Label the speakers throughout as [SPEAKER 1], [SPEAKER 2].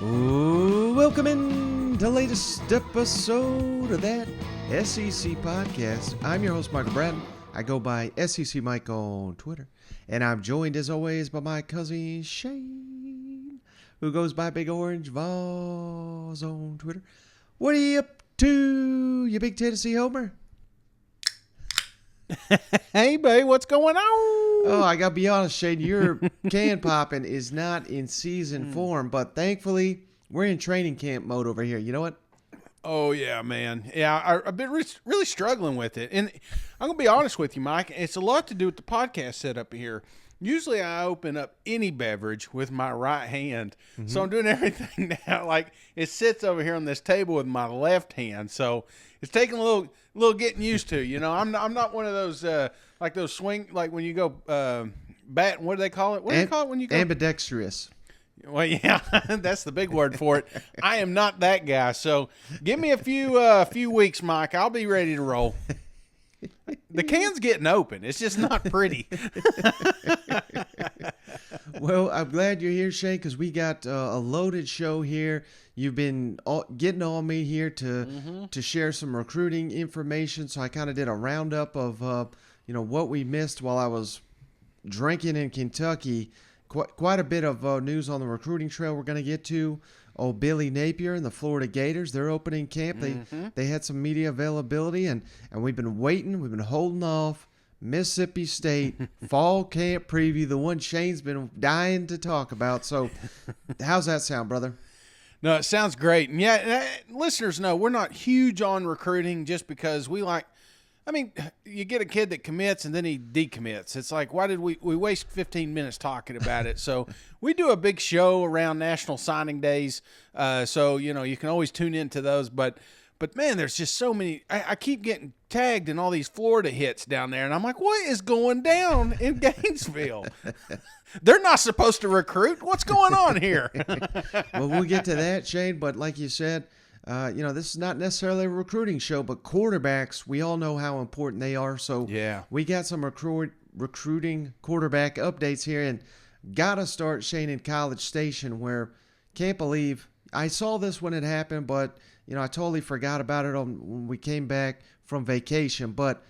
[SPEAKER 1] Welcome in to the latest episode of that SEC podcast. I'm your host, Michael Bratton. I go by SEC Mike on Twitter. And I'm joined, as always, by my cousin Shane, who goes by Big Orange Voss on Twitter. What are you up to, you big Tennessee homer?
[SPEAKER 2] Hey, babe, what's going on?
[SPEAKER 1] Oh, I got to be honest, Shane, your can popping is not in season form, but thankfully we're in training camp mode over here. You know what?
[SPEAKER 2] Oh, yeah, man. Yeah, I've been really struggling with it. And I'm going to be honest with you, Mike. It's a lot to do with the podcast setup here. Usually I open up any beverage with my right hand. Mm-hmm. So I'm doing everything now. Like, it sits over here on this table with my left hand. So it's taking a little getting used to. You know, I'm not one of those, like those swing, like when you go bat, what do they call it? What do you call it when you go?
[SPEAKER 1] Ambidextrous.
[SPEAKER 2] Well, yeah, that's the big word for it. I am not that guy. So give me a few weeks, Mike. I'll be ready to roll. The can's getting open. It's just not pretty.
[SPEAKER 1] Well, I'm glad you're here, Shane, because we got a loaded show here. You've been getting on me here to share some recruiting information. So I kind of did a roundup of what we missed while I was drinking in Kentucky. Quite a bit of news on the recruiting trail we're going to get to. Oh, Billy Napier and the Florida Gators, they're opening camp. They had some media availability, and we've been waiting. We've been holding off. Mississippi State fall camp preview, the one Shane's been dying to talk about. So how's that sound, brother?
[SPEAKER 2] No, it sounds great. And yeah, listeners know we're not huge on recruiting just because we like – I mean, you get a kid that commits and then he decommits. It's like, why did we waste 15 minutes talking about it? So we do a big show around National Signing Days. So, you can always tune into those. But man, there's just so many. I keep getting tagged in all these Florida hits down there. And I'm like, what is going down in Gainesville? They're not supposed to recruit. What's going on here?
[SPEAKER 1] Well, we'll get to that, Shane. But like you said, this is not necessarily a recruiting show, but quarterbacks, we all know how important they are. So
[SPEAKER 2] yeah,
[SPEAKER 1] we got some recruiting quarterback updates here, and got to start, Shane, in College Station, where can't believe I saw this when it happened, but I totally forgot about it when we came back from vacation. But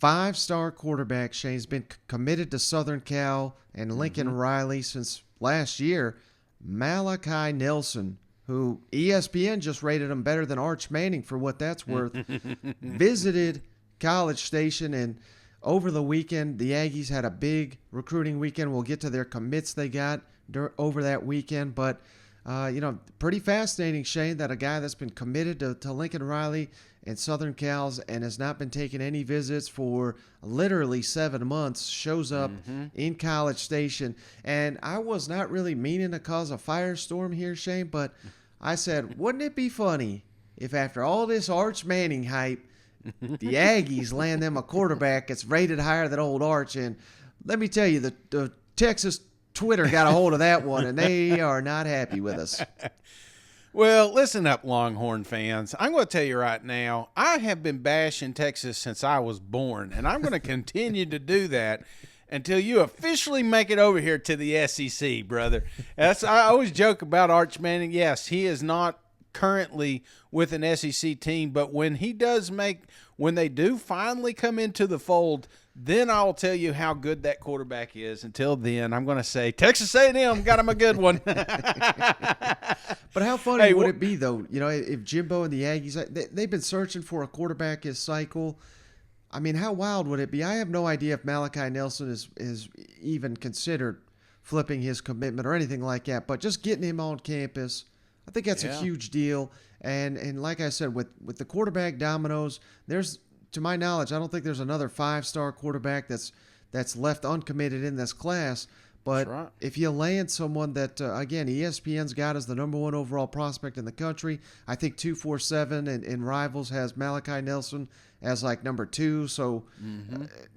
[SPEAKER 1] 5-star quarterback, Shane's been committed to Southern Cal and Lincoln Riley since last year. Malachi Nelson, who ESPN just rated him better than Arch Manning for what that's worth, visited College Station. And over the weekend, the Aggies had a big recruiting weekend. We'll get to their commits they got over that weekend. But, pretty fascinating, Shane, that a guy that's been committed to Lincoln Riley and Southern Cal's and has not been taking any visits for literally 7 months shows up in College Station. And I was not really meaning to cause a firestorm here, Shane, but I said, wouldn't it be funny if after all this Arch Manning hype, the Aggies land them a quarterback that's rated higher than old Arch? And let me tell you, the Texas Twitter got a hold of that one, and they are not happy with us.
[SPEAKER 2] Well, listen up, Longhorn fans. I'm going to tell you right now, I have been bashing Texas since I was born, and I'm going to continue to do that until you officially make it over here to the SEC, brother. I always joke about Arch Manning. Yes, he is not currently with an SEC team, but when they do finally come into the fold, then I will tell you how good that quarterback is. Until then, I'm going to say Texas A&M got him a good one.
[SPEAKER 1] But how funny would it be, though, if Jimbo and the Aggies, they've been searching for a quarterback his cycle. I mean, how wild would it be? I have no idea if Malachi Nelson is even considered flipping his commitment or anything like that, but just getting him on campus, I think that's a huge deal. And like I said, with the quarterback dominoes, to my knowledge, I don't think there's another 5-star quarterback that's left uncommitted in this class. But if you land someone that, again, ESPN's got as the number 1 overall prospect in the country, I think 247 and Rivals has Malachi Nelson as like number 2. So,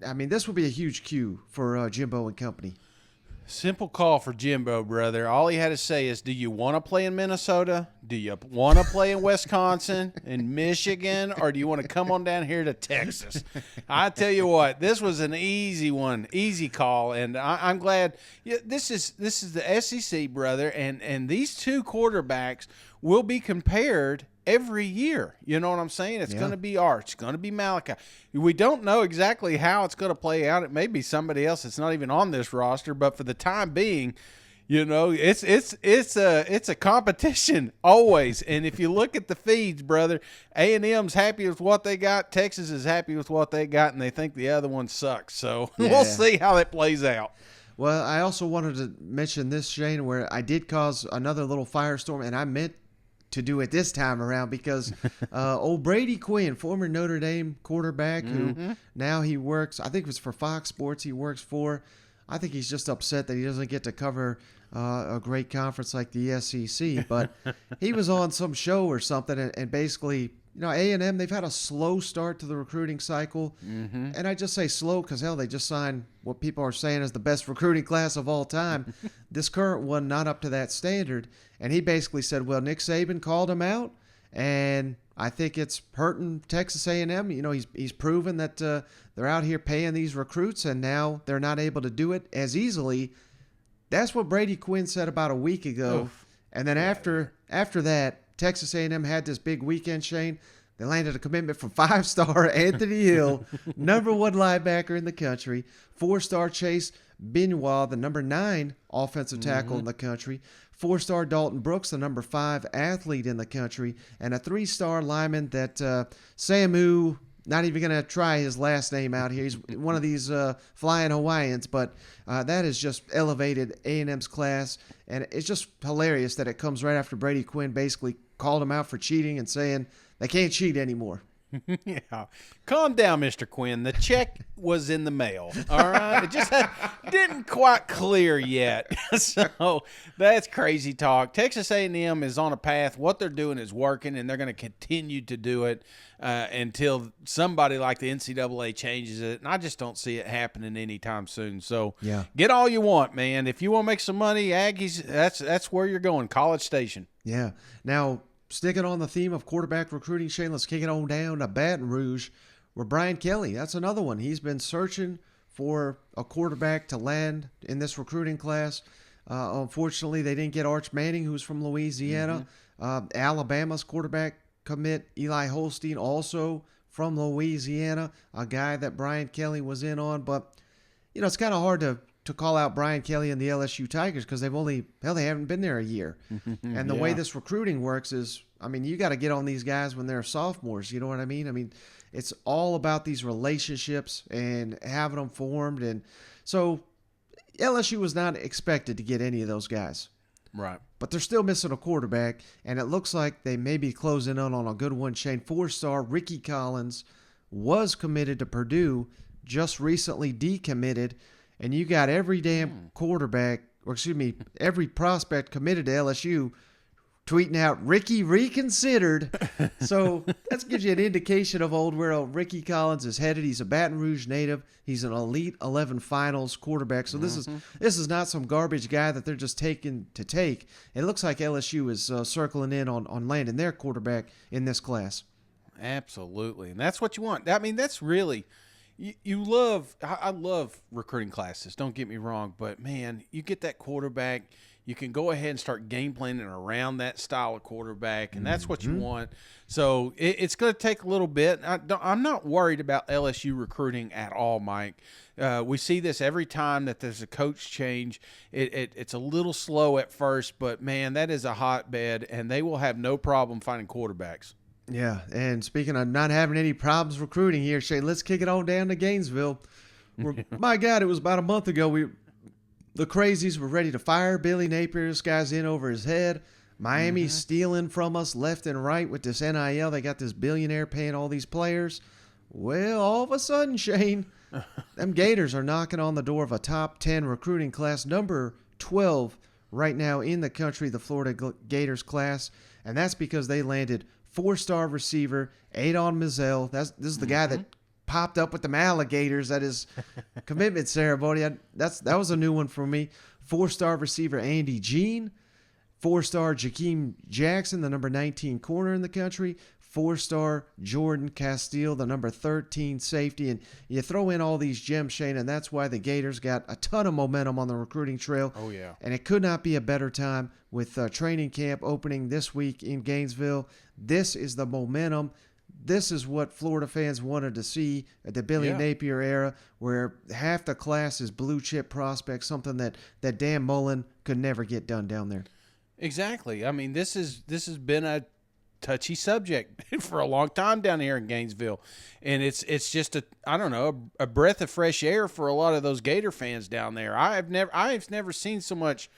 [SPEAKER 1] I mean, this would be a huge cue for Jimbo and company.
[SPEAKER 2] Simple call for Jimbo, brother. All he had to say is, do you want to play in Minnesota? Do you want to play in Wisconsin and Michigan? Or do you want to come on down here to Texas? I tell you what, this was an easy one, easy call. And I'm glad. Yeah, this is the SEC, brother. And these two quarterbacks will be compared every year. You know what I'm saying? It's going to be Arch. It's going to be Malachi. We don't know exactly how it's going to play out. It may be somebody else that's not even on this roster, but for the time being, you know, it's a competition always. And if you look at the feeds, brother, A&M's happy with what they got. Texas is happy with what they got, and they think the other one sucks. So we'll see how that plays out.
[SPEAKER 1] Well, I also wanted to mention this, Shane, where I did cause another little firestorm, and I meant to do it this time around because old Brady Quinn, former Notre Dame quarterback, who now he works, I think it was for Fox Sports he works for. I think he's just upset that he doesn't get to cover a great conference like the SEC. But he was on some show or something, and basically, you know, A&M, they've had a slow start to the recruiting cycle. And I just say slow because, hell, they just signed what people are saying is the best recruiting class of all time. This current one, not up to that standard. And he basically said, well, Nick Saban called him out, and I think it's hurting Texas A&M. You know, he's proven that they're out here paying these recruits, and now they're not able to do it as easily. That's what Brady Quinn said about a week ago. Oof. And then after that, Texas A&M had this big weekend, Shane. They landed a commitment from 5-star Anthony Hill, number 1 linebacker in the country, 4-star Chase Benoit, the number 9 offensive tackle in the country, 4-star Dalton Brooks, the number 5 athlete in the country, and a 3-star lineman that Samu, not even going to try his last name out here. He's one of these flying Hawaiians, but that has just elevated A&M's class, and it's just hilarious that it comes right after Brady Quinn basically called him out for cheating and saying they can't cheat anymore.
[SPEAKER 2] Yeah. Calm down, Mr. Quinn. The check was in the mail, all right? It just didn't quite clear yet. So that's crazy talk. Texas A&M is on a path. What they're doing is working, and they're going to continue to do it until somebody like the NCAA changes it. And I just don't see it happening anytime soon. So get all you want, man. If you want to make some money, Aggies, that's where you're going, College Station.
[SPEAKER 1] Yeah. Now, sticking on the theme of quarterback recruiting, Shane, let's kick it on down to Baton Rouge, where Brian Kelly, that's another one. He's been searching for a quarterback to land in this recruiting class. Unfortunately, they didn't get Arch Manning, who's from Louisiana. Alabama's quarterback commit Eli Holstein, also from Louisiana, a guy that Brian Kelly was in on. But, you know, it's kind of hard to call out Brian Kelly and the LSU Tigers because they haven't been there a year. And the way this recruiting works is, I mean, you got to get on these guys when they're sophomores. You know what I mean? I mean, it's all about these relationships and having them formed. And so LSU was not expected to get any of those guys.
[SPEAKER 2] Right.
[SPEAKER 1] But they're still missing a quarterback, and it looks like they may be closing in on a good one. Shane, 4-star Ricky Collins was committed to Purdue, just recently decommitted. And you got every damn quarterback, or excuse me, every prospect committed to LSU tweeting out Rickie Reconsidered. So that gives you an indication of where old Ricky Collins is headed. He's a Baton Rouge native. He's an Elite 11 Finals quarterback. So this is not some garbage guy that they're just taking to take. It looks like LSU is circling in on landing their quarterback in this class.
[SPEAKER 2] Absolutely, and that's what you want. I mean, that's really. I love recruiting classes, don't get me wrong, but, man, you get that quarterback, you can go ahead and start game planning around that style of quarterback, and that's what you want. So it's going to take a little bit. I'm not worried about LSU recruiting at all, Mike. We see this every time that there's a coach change. It's a little slow at first, but, man, that is a hotbed, and they will have no problem finding quarterbacks.
[SPEAKER 1] Yeah, and speaking of not having any problems recruiting here, Shane, let's kick it on down to Gainesville. My God, it was about a month ago. The crazies were ready to fire Billy Napier. This guy's in over his head. Miami's stealing from us left and right with this NIL. They got this billionaire paying all these players. Well, all of a sudden, Shane, them Gators are knocking on the door of a top 10 recruiting class, number 12 right now in the country, the Florida Gators class, and that's because they landed 4-star receiver Adon Mizell. This is the guy that popped up with them alligators at his commitment ceremony. That was a new one for me. 4-star receiver Andy Jean. 4-star Jakeem Jackson, the number 19 corner in the country. 4-star Jordan Castile, the number 13 safety. And you throw in all these gems, Shane, and that's why the Gators got a ton of momentum on the recruiting trail.
[SPEAKER 2] Oh, yeah.
[SPEAKER 1] And it could not be a better time with training camp opening this week in Gainesville. This is the momentum. This is what Florida fans wanted to see at the Billy Napier era, where half the class is blue-chip prospects, something that Dan Mullen could never get done down there.
[SPEAKER 2] Exactly. I mean, this has been a touchy subject for a long time down here in Gainesville, and it's just a breath of fresh air for a lot of those Gator fans down there. I've never seen so much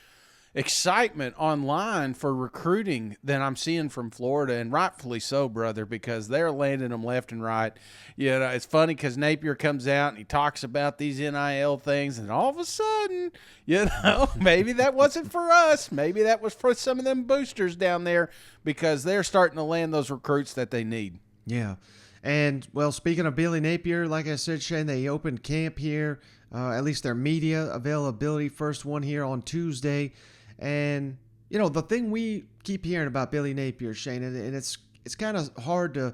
[SPEAKER 2] excitement online for recruiting than I'm seeing from Florida, and rightfully so, brother, because they're landing them left and right. You know, it's funny because Napier comes out and he talks about these NIL things, and all of a sudden, you know, maybe that wasn't for us. Maybe that was for some of them boosters down there, because they're starting to land those recruits that they need.
[SPEAKER 1] Yeah. And, well, speaking of Billy Napier, like I said, Shane, they opened camp here, at least their media availability, first one here on Tuesday. And, you know, the thing we keep hearing about Billy Napier, Shane, and it's kind of hard to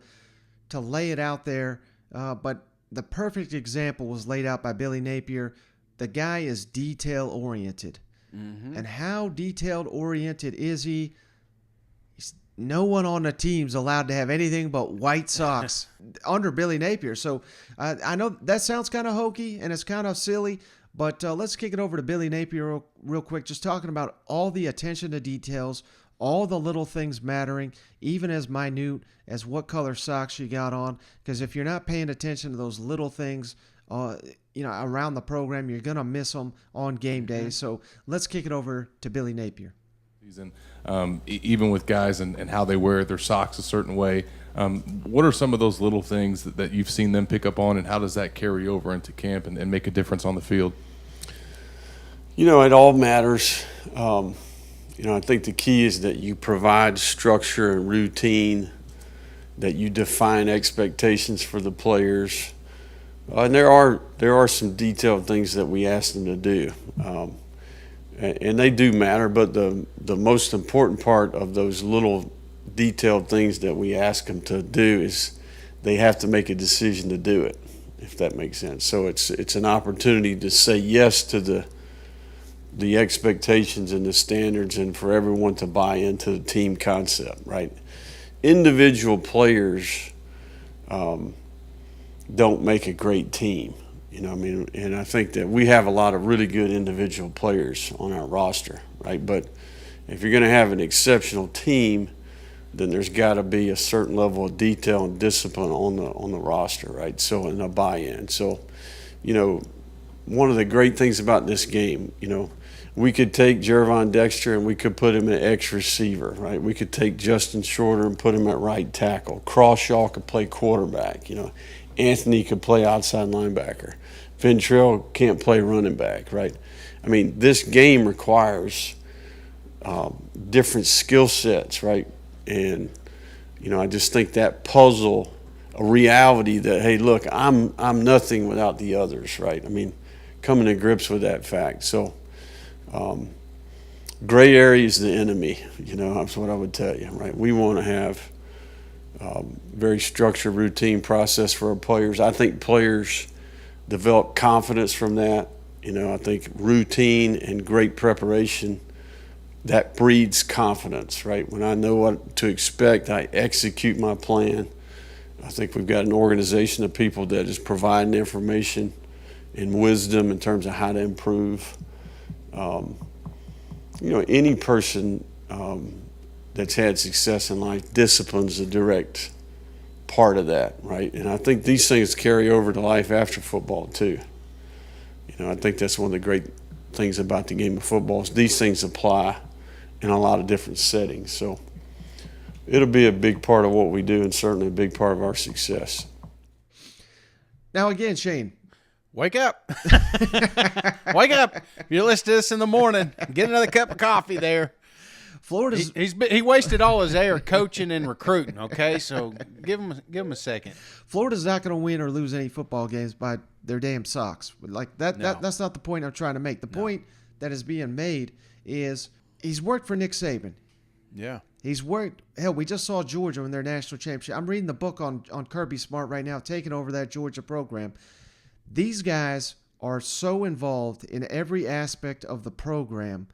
[SPEAKER 1] lay it out there, but the perfect example was laid out by Billy Napier. The guy is detail-oriented. Mm-hmm. And how detail-oriented is he? No one on the team's allowed to have anything but white socks under Billy Napier. So I know that sounds kind of hokey and it's kind of silly, but let's kick it over to Billy Napier real quick, just talking about all the attention to details, all the little things mattering, even as minute as what color socks you got on. Because if you're not paying attention to those little things, around the program, you're going to miss them on game day. So let's kick it over to Billy Napier.
[SPEAKER 3] Even with guys and how they wear their socks a certain way, what are some of those little things that you've seen them pick up on, and how does that carry over into camp and make a difference on the field?
[SPEAKER 4] You know, it all matters. I think the key is that you provide structure and routine, that you define expectations for the players. And there are some detailed things that we ask them to do. And they do matter, but the most important part of those little detailed things that we ask them to do is they have to make a decision to do it, if that makes sense. So it's an opportunity to say yes to the expectations and the standards, and for everyone to buy into the team concept, right? Individual players don't make a great team. You know, I mean, and I think that we have a lot of really good individual players on our roster, right? But if you're going to have an exceptional team, then there's got to be a certain level of detail and discipline on the roster, right? So, and a buy-in. So, you know, one of the great things about this game, you know, we could take Jervon Dexter and we could put him at X receiver, right? We could take Justin Shorter and put him at right tackle. Crawshaw could play quarterback, you know. Anthony could play outside linebacker. Ventrell can't play running back, right? I mean, this game requires different skill sets, right? And, you know, I just think that puzzle, a reality that, hey, look, I'm nothing without the others, right? I mean, coming to grips with that fact. So, gray area is the enemy, you know, that's what I would tell you, right? We want to have very structured, routine process for our players. I think players develop confidence from that. You know, I think routine and great preparation, that breeds confidence, right? When I know what to expect, I execute my plan. I think we've got an organization of people that is providing information and wisdom in terms of how to improve. Any person that's had success in life, discipline's a direct part of that, right? And I think these things carry over to life after football too. You know, I think that's one of the great things about the game of football is these things apply in a lot of different settings. So it'll be a big part of what we do, and certainly a big part of our success.
[SPEAKER 1] Now again, Shane,
[SPEAKER 2] wake up. Wake up. You listen to this in the morning. Get another cup of coffee there.
[SPEAKER 1] Florida's
[SPEAKER 2] he wasted all his air coaching and recruiting. Okay, so give him a second.
[SPEAKER 1] Florida's not going to win or lose any football games by their damn socks. Like that.
[SPEAKER 2] No.
[SPEAKER 1] That's not the point I'm trying to make. The point that is being made is he's worked for Nick Saban.
[SPEAKER 2] Yeah.
[SPEAKER 1] He's worked. Hell, we just saw Georgia win their national championship. I'm reading the book on Kirby Smart right now, taking over that Georgia program. These guys are so involved in every aspect of the program,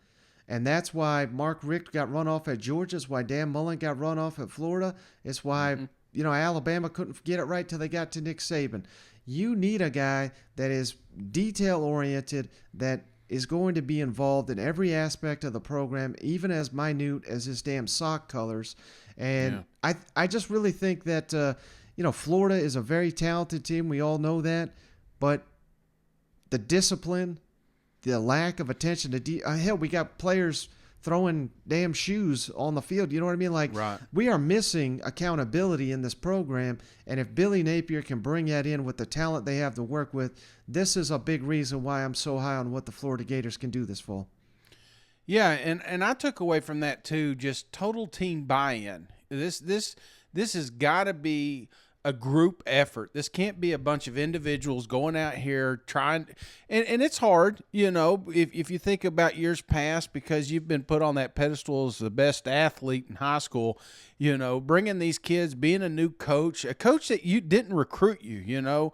[SPEAKER 1] and that's why Mark Richt got run off at Georgia. It's why Dan Mullen got run off at Florida. It's why Alabama couldn't get it right till they got to Nick Saban. You need a guy that is detail-oriented, that is going to be involved in every aspect of the program, even as minute as his damn sock colors. And I just really think that, Florida is a very talented team. We all know that. But the discipline, the lack of attention to hell, we got players throwing damn shoes on the field. You know what I mean? Like,
[SPEAKER 2] right.
[SPEAKER 1] We are missing accountability in this program. And if Billy Napier can bring that in with the talent they have to work with, this is a big reason why I'm so high on what the Florida Gators can do this fall.
[SPEAKER 2] Yeah, and I took away from that too, just total team buy-in. This has got to be a group effort. This can't be a bunch of individuals going out here trying, and it's hard, if you think about years past, because you've been put on that pedestal as the best athlete in high school, bringing these kids, being a new coach, a coach that you didn't recruit you,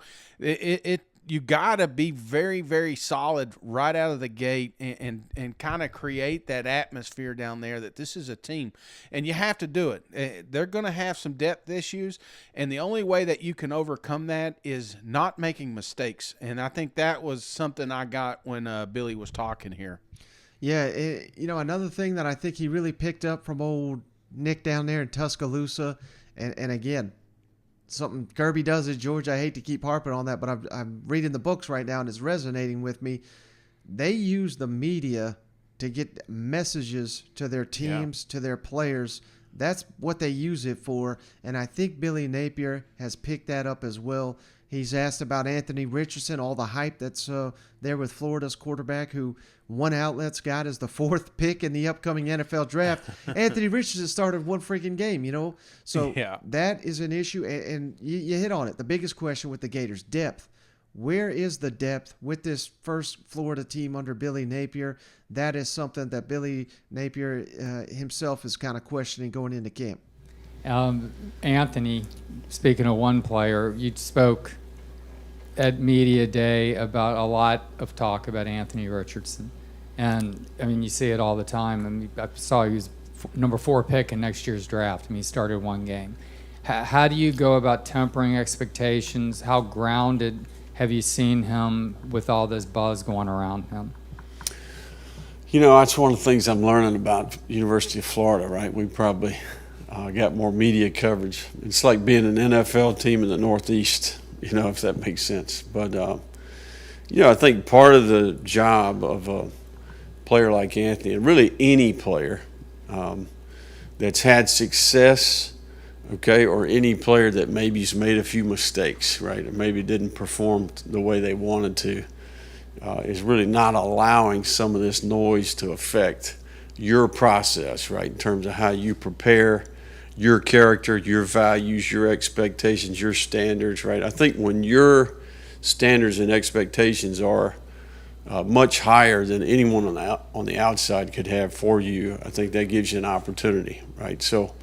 [SPEAKER 2] you got to be very, very solid right out of the gate and kind of create that atmosphere down there that this is a team. And you have to do it. They're going to have some depth issues, and the only way that you can overcome that is not making mistakes. And I think that was something I got when Billy was talking here.
[SPEAKER 1] Yeah, another thing that I think he really picked up from old Nick down there in Tuscaloosa, and again, something Kirby does at Georgia. I hate to keep harping on that, but I'm reading the books right now and it's resonating with me. They use the media to get messages to their teams, to their players. That's what they use it for, and I think Billy Napier has picked that up as well. He's asked about Anthony Richardson, all the hype that's there with Florida's quarterback, who one outlet's got as the 4th pick in the upcoming NFL draft. Anthony Richardson started one freaking game, So that is an issue, and you hit on it. The biggest question with the Gators, depth. Where is the depth with this first Florida team under Billy Napier? That is something that Billy Napier himself is kind of questioning going into camp.
[SPEAKER 5] Anthony, speaking of one player, you spoke at Media Day about a lot of talk about Anthony Richardson. And, you see it all the time. I saw he was number 4 pick in next year's draft. He started one game. How do you go about tempering expectations? How grounded have you seen him with all this buzz going around him?
[SPEAKER 4] That's one of the things I'm learning about University of Florida, right? We probably got more media coverage. It's like being an NFL team in the Northeast, if that makes sense. But, I think part of the job of a player like Anthony, and really any player that's had success, or any player that maybe's made a few mistakes, right, or maybe didn't perform the way they wanted to, is really not allowing some of this noise to affect your process, right, in terms of how you prepare, your character, your values, your expectations, your standards, right? I think when your standards and expectations are much higher than anyone on the outside could have for you, I think that gives you an opportunity, right? So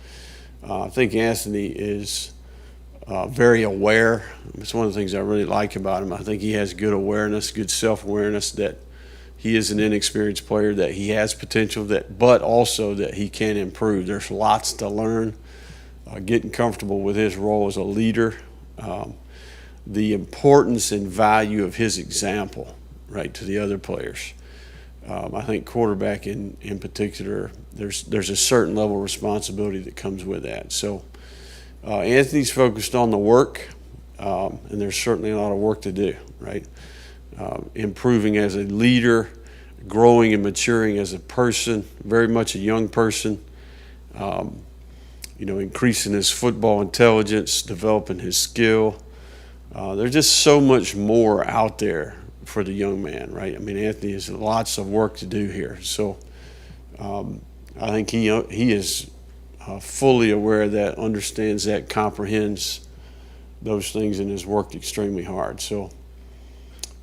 [SPEAKER 4] I think Anthony is very aware. It's one of the things I really like about him. I think he has good awareness, good self-awareness that he is an inexperienced player, that he has potential, but also that he can improve. There's lots to learn. Getting comfortable with his role as a leader, the importance and value of his example, right, to the other players. I think quarterback in particular, there's a certain level of responsibility that comes with that. So Anthony's focused on the work, and there's certainly a lot of work to do, right? Improving as a leader, growing and maturing as a person, very much a young person, increasing his football intelligence, developing his skill. There's just so much more out there for the young man, right? Anthony has lots of work to do here. So I think he is fully aware of that, understands that, comprehends those things, and has worked extremely hard. So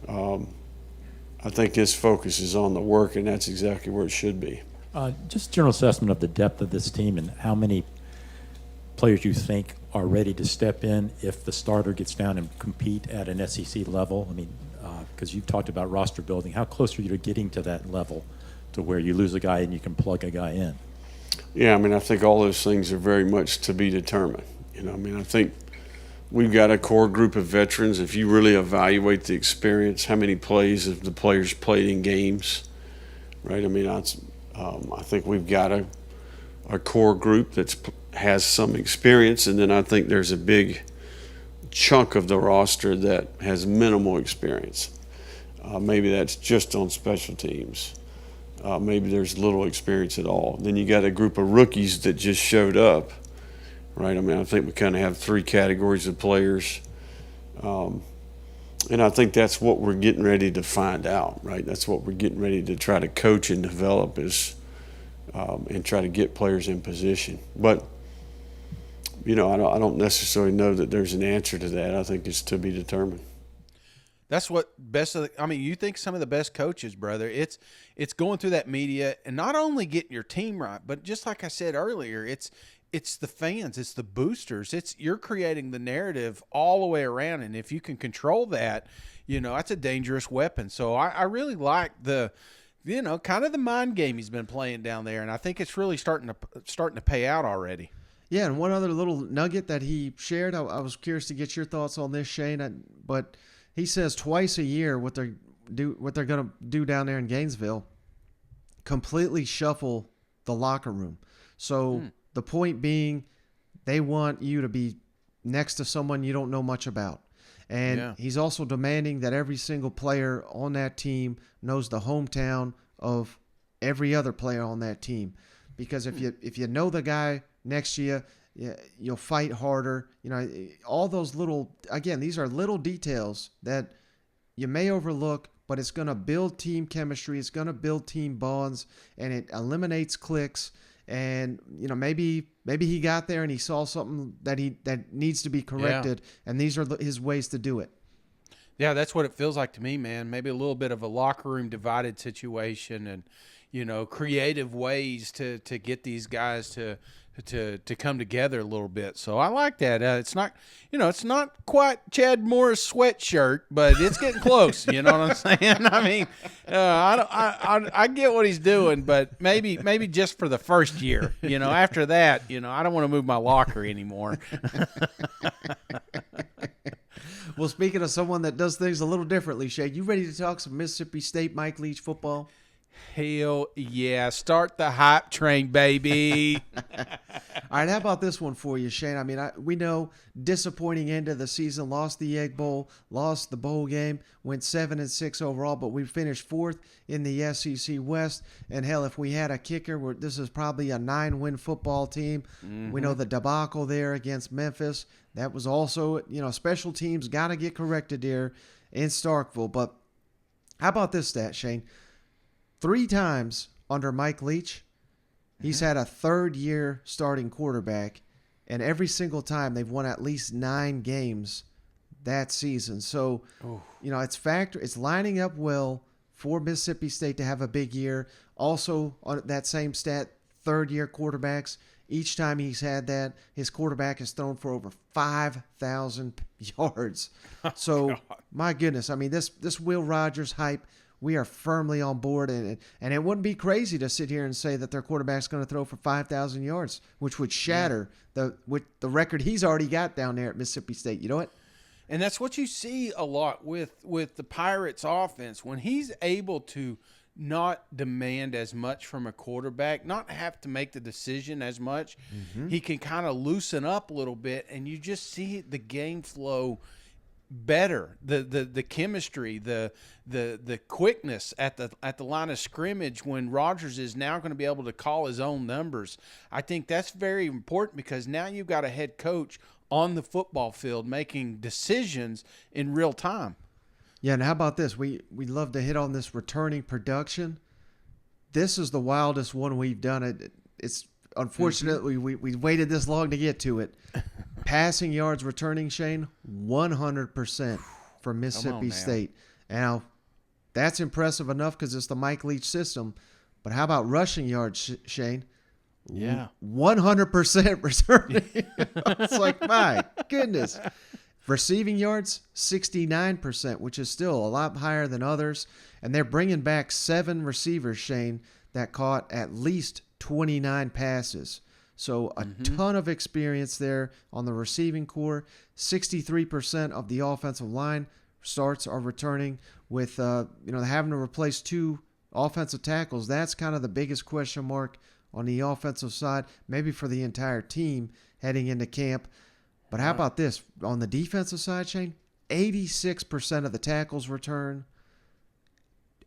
[SPEAKER 4] I think his focus is on the work, and that's exactly where it should be.
[SPEAKER 6] Just general assessment of the depth of this team and how many players you think are ready to step in if the starter gets down and compete at an SEC level. I mean, because you've talked about roster building. How close are you to getting to that level to where you lose a guy and you can plug a guy in?
[SPEAKER 4] Yeah, I mean, I think all those things are very much to be determined. You know, I mean, I think we've got a core group of veterans. If you really evaluate the experience, how many plays have the players played in games, right? I mean, I think we've got a core group that has some experience, and then I think there's a big chunk of the roster that has minimal experience. Maybe that's just on special teams. Maybe there's little experience at all. Then you got a group of rookies that just showed up, right? I mean, I think we kind of have three categories of players. And I think that's what we're getting ready to find out, right? That's what we're getting ready to try to coach and develop and try to get players in position. But, you know, I don't necessarily know that there's an answer to that. I think it's to be determined.
[SPEAKER 2] That's what you think some of the best coaches, brother, it's going through that media and not only getting your team right, but just like I said earlier, it's the fans, it's the boosters, you're creating the narrative all the way around. And if you can control that, you know, that's a dangerous weapon. So I really like the, you know, kind of the mind game he's been playing down there. And I think it's really starting to pay out already.
[SPEAKER 1] Yeah. And one other little nugget that he shared, I was curious to get your thoughts on this, Shane, but he says twice a year what they're going to do down there in Gainesville, completely shuffle the locker room. So the point being, they want you to be next to someone you don't know much about. And he's also demanding that every single player on that team knows the hometown of every other player on that team. Because if you know the guy next to you, you'll fight harder. You know, all those these are little details that you may overlook, but it's going to build team chemistry. It's going to build team bonds, and it eliminates cliques. And, you know, maybe he got there and he saw something that needs to be corrected, and these are his ways to do it.
[SPEAKER 2] Yeah, that's what it feels like to me, man. Maybe a little bit of a locker room divided situation, and, you know, creative ways to get these guys to come together a little bit. So I like that. It's not quite Chad Morris sweatshirt, but it's getting close. You know what I'm saying? I mean, I get what he's doing, but maybe just for the first year. You know, after that, you know, I don't want to move my locker anymore.
[SPEAKER 1] Well, speaking of someone that does things a little differently, Shay, you ready to talk some Mississippi State Mike Leach football?
[SPEAKER 2] Hell yeah. Start the hype train, baby.
[SPEAKER 1] All right, how about this one for you, Shane? I mean, we know disappointing end of the season, lost the Egg Bowl, lost the bowl game, went 7-6 overall, but we finished 4th in the SEC West. And hell, if we had a kicker, this is probably a 9-win football team. Mm-hmm. We know the debacle there against Memphis. That was also, you know, special teams got to get corrected there in Starkville. But how about this stat, Shane? 3 times under Mike Leach, he's had a third-year starting quarterback, and every single time they've won at least 9 games that season. So, you know, it's lining up well for Mississippi State to have a big year. Also, on that same stat, third-year quarterbacks, each time he's had that, his quarterback has thrown for over 5,000 yards. So, my goodness, I mean, this Will Rogers hype, we are firmly on board, and it wouldn't be crazy to sit here and say that their quarterback's going to throw for 5,000 yards, which would shatter the record he's already got down there at Mississippi State. You know what?
[SPEAKER 2] And that's what you see a lot with the Pirates offense. When he's able to not demand as much from a quarterback, not have to make the decision as much, he can kind of loosen up a little bit, and you just see the game flow better, the chemistry, the quickness at the line of scrimmage when Rodgers is now going to be able to call his own numbers. I think that's very important because now you've got a head coach on the football field making decisions in real time.
[SPEAKER 1] Yeah, and how about this? We love to hit on this returning production. This is the wildest one we've done. it's unfortunately we waited this long to get to it. Passing yards returning, Shane, 100% for Mississippi State. Now, that's impressive enough because it's the Mike Leach system. But how about rushing yards, Shane?
[SPEAKER 2] Yeah.
[SPEAKER 1] 100% returning. It's like, my goodness. Receiving yards, 69%, which is still a lot higher than others. And they're bringing back 7 receivers, Shane, that caught at least 29 passes. So a ton of experience there on the receiving core. 63% of the offensive line starts are returning with, having to replace 2 offensive tackles. That's kind of the biggest question mark on the offensive side, maybe for the entire team heading into camp. But how about this? On the defensive side, Shane, 86% of the tackles return.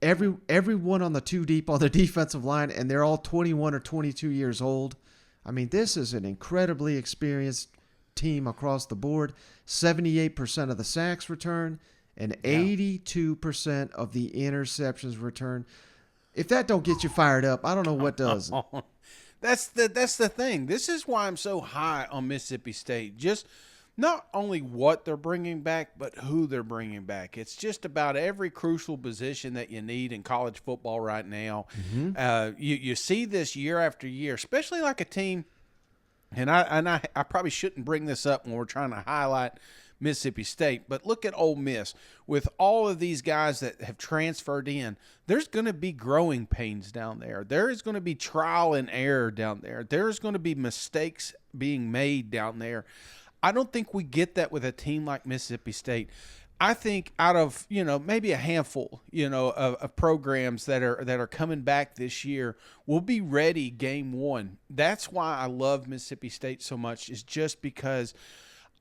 [SPEAKER 1] Everyone on the 2 deep on the defensive line, and they're all 21 or 22 years old. I mean, this is an incredibly experienced team across the board. 78% of the sacks return, and 82% of the interceptions return. If that don't get you fired up, I don't know what does.
[SPEAKER 2] That's the thing. This is why I'm so high on Mississippi State. Just not only what they're bringing back, but who they're bringing back. It's just about every crucial position that you need in college football right now. You see this year after year, especially like a team. And I probably shouldn't bring this up when we're trying to highlight Mississippi State, but look at Ole Miss. With all of these guys that have transferred in, there's going to be growing pains down there. There is going to be trial and error down there. There's going to be mistakes being made down there. I don't think we get that with a team like Mississippi State. I think out of, maybe a handful, of programs that are coming back this year will be ready game one. That's why I love Mississippi State so much, is just because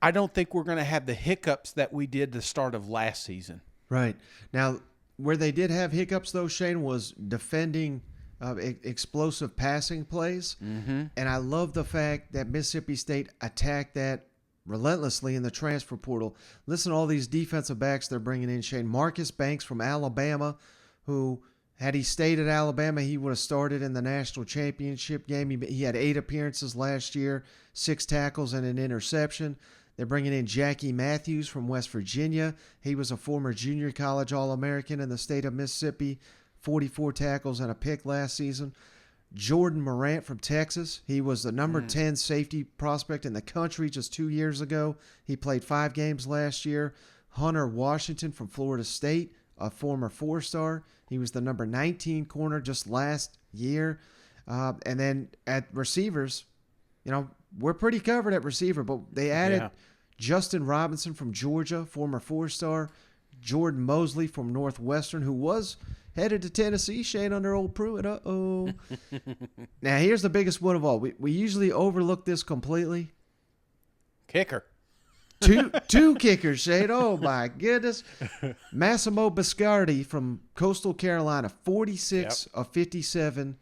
[SPEAKER 2] I don't think we're going to have the hiccups that we did the start of last season.
[SPEAKER 1] Right. Now, where they did have hiccups, though, Shane, was defending explosive passing plays. And I love the fact that Mississippi State attacked that relentlessly in the transfer portal. Listen to all these defensive backs they're bringing in, Shane. Marcus Banks from Alabama, who, had he stayed at Alabama, he would have started in the national championship game. He had 8 appearances last year, 6 tackles and an interception. They're bringing in Jackie Matthews from West Virginia. He was a former junior college All-American in the state of Mississippi, 44 tackles and a pick last season. Jordan Morant from Texas. He was the number 10 safety prospect in the country just 2 years ago. He played 5 games last year. Hunter Washington from Florida State, a former 4-star. He was the number 19 corner just last year. And then at receivers, we're pretty covered at receiver, but they added Justin Robinson from Georgia, former 4-star. Jordan Mosley from Northwestern, who was headed to Tennessee, Shane, under old Pruitt. Now, here's the biggest one of all. We usually overlook this completely.
[SPEAKER 2] Kicker.
[SPEAKER 1] Two kickers, Shane. Oh, my goodness. Massimo Biscardi from Coastal Carolina, 46 of 57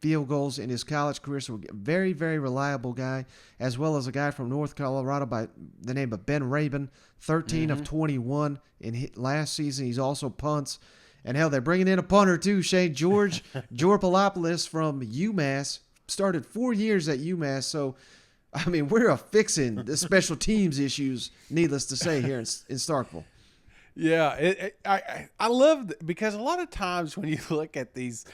[SPEAKER 1] field goals in his college career. So a very, very reliable guy, as well as a guy from North Colorado by the name of Ben Rabin, 13 of 21 in last season. He's also punts. And hell, they're bringing in a punter too, Shane. George Georgopoulos from UMass, started 4 years at UMass. So, I mean, we're fixing the special teams issues, needless to say, here in Starkville.
[SPEAKER 2] Yeah, I love because a lot of times when you look at these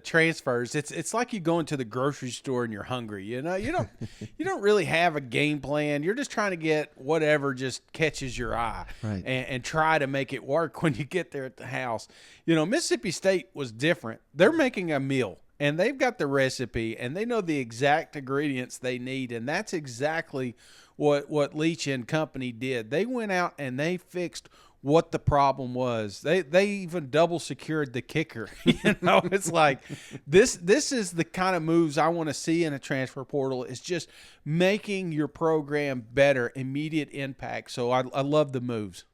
[SPEAKER 2] transfers, it's like you go into the grocery store and you're hungry. You don't really have a game plan. You're just trying to get whatever just catches your eye,
[SPEAKER 1] right,
[SPEAKER 2] and try to make it work when you get there at the house. Mississippi State was different. They're making a meal and they've got the recipe and they know the exact ingredients they need, and that's exactly what Leach and company did. They went out and they fixed what the problem was. They even double secured the kicker. It's like this is the kind of moves I want to see in a transfer portal. It's just making your program better, immediate impact. So I love the moves.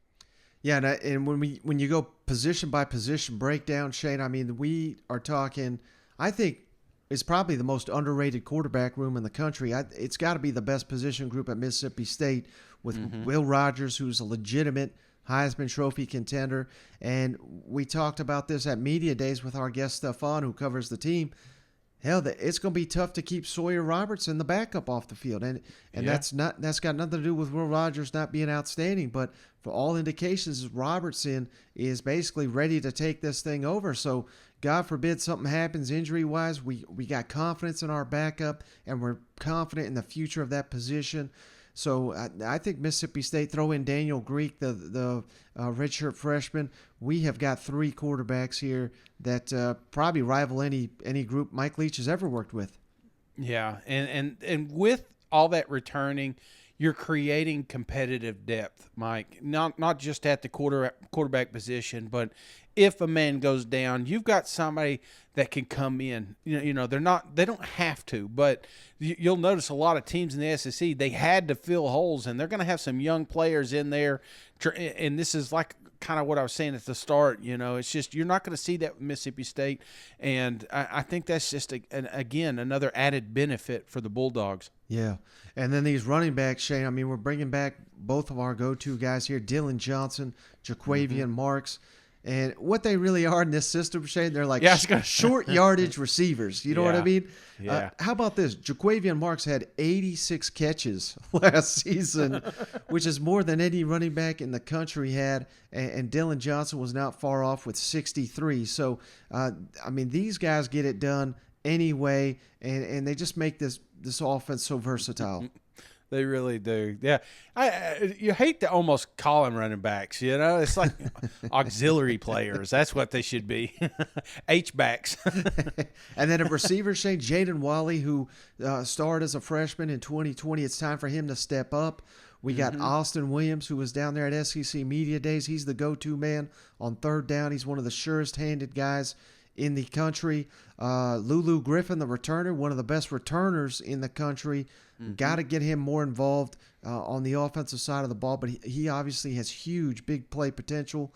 [SPEAKER 1] Yeah, and when you go position by position breakdown, Shane, I mean, we are talking, I think it's probably the most underrated quarterback room in the country. It's got to be the best position group at Mississippi State with Will Rogers, who's a legitimate Heisman Trophy contender. And we talked about this at Media Days with our guest Stefan, who covers the team. hell, it's going to be tough to keep Sawyer Robertson, the backup, off the field, and that's got nothing to do with Will Rogers not being outstanding, but for all indications, Robertson is basically ready to take this thing over. So God forbid something happens injury wise, we got confidence in our backup, and we're confident in the future of that position. So I think Mississippi State, throw in Daniel Greek, the redshirt freshman. We have got 3 quarterbacks here that probably rival any group Mike Leach has ever worked with.
[SPEAKER 2] Yeah, and with all that returning, you're creating competitive depth, Mike. Not just at the quarterback position, but if a man goes down, you've got somebody that can come in. They don't have to, but you'll notice a lot of teams in the SEC, they had to fill holes, and they're going to have some young players in there. And this is like kind of what I was saying at the start. It's just you're not going to see that with Mississippi State, and I think that's just again another added benefit for the Bulldogs.
[SPEAKER 1] Yeah, and then these running backs, Shane. I mean, we're bringing back both of our go-to guys here, Dylan Johnson, Jaquavian Marks. And what they really are in this system, Shane, they're like short yardage receivers. You know what I mean?
[SPEAKER 2] Yeah.
[SPEAKER 1] How about this? Jaquavian Marks had 86 catches last season, which is more than any running back in the country had. And Dylan Johnson was not far off with 63. So, these guys get it done anyway, and they just make this offense so versatile.
[SPEAKER 2] They really do. Yeah. You hate to almost call them running backs, It's like auxiliary players. That's what they should be. H-backs.
[SPEAKER 1] And then a receiver, Shane, Jaden Wally, who started as a freshman in 2020. It's time for him to step up. We got Austin Williams, who was down there at SEC Media Days. He's the go-to man on third down. He's one of the surest-handed guys in the country. Lulu Griffin, the returner, one of the best returners in the country. Got to get him more involved on the offensive side of the ball, but he obviously has huge, big play potential.